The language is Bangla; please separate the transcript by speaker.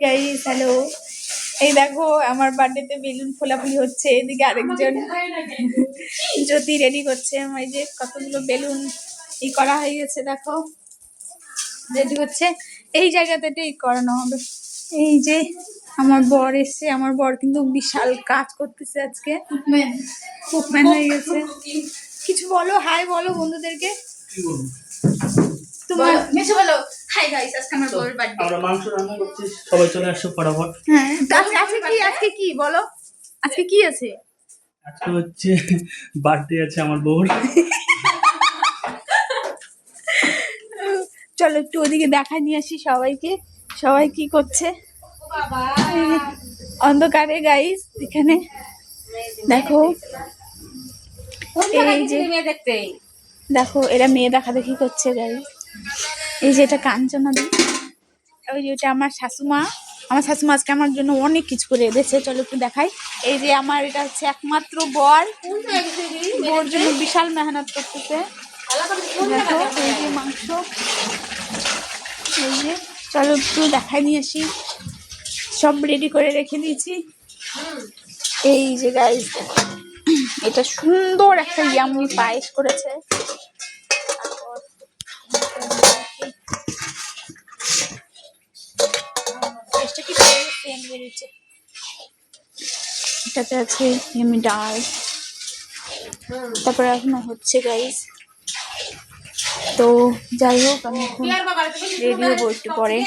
Speaker 1: গাইস হ্যালো, এই দেখো আমার বার্থডেতে বেলুন ফোলাফুলি হচ্ছে। এদিকে আরেকজন জ্যোতি রেডি করছে। আমার এই যে কতগুলো বেলুন ই করা হয়ে গেছে, দেখো রেডি হচ্ছে। এই জায়গাতে ই করানো হবে। এই যে আমার বর এসছে, আমার বর কিন্তু বিশাল কাজ করতেছে আজকে, কুকম্যান হয়ে গেছে। কিছু বলো, হাই বলো বন্ধুদেরকে। তোমার মেসে বলো হাই গাইস, আজকে আমার বউয়ের বার্থডে।
Speaker 2: আমরা মাংস রান্না করছি, সবাই চলে আসো ফটাফট।
Speaker 1: হ্যাঁ, আজকে কি বলো, আজকে কি আছে?
Speaker 2: আজকে হচ্ছে বার্থডে আছে আমার বউর।
Speaker 1: চলো একটু ওদিকে দেখাই নিয়ে আসি সবাইকে, সবাই কি করছে অন্ধকারে। গাইস এখানে দেখো, এই যে দেখো এরা মেয়ে দেখা দেখি করছে গাইস। এই যে এটা কাঞ্চনা দি, ওই যে এটা আমার শাশুমা। আমার শাশুমা আজকে আমার জন্য অনেক কিছু করে এনেছে, চলো একটু দেখাই। এই যে আমার এটা হচ্ছে একমাত্র বর, বর জন্য বিশাল মেহনত করতেছে। দেখো এই যে মাংস, এই যে চলো একটু দেখাই নিয়ে আসি। সব রেডি করে রেখে দিয়েছি। এই যে গাইস এটা সুন্দর একটা ইয়ামি পায়েস করেছে। এটাতে আছে ইয়ামি ডাল, তারপরে এখনো হচ্ছে গাইস। তো যাই হোক আমি এখন রেডি হবো একটু পরে।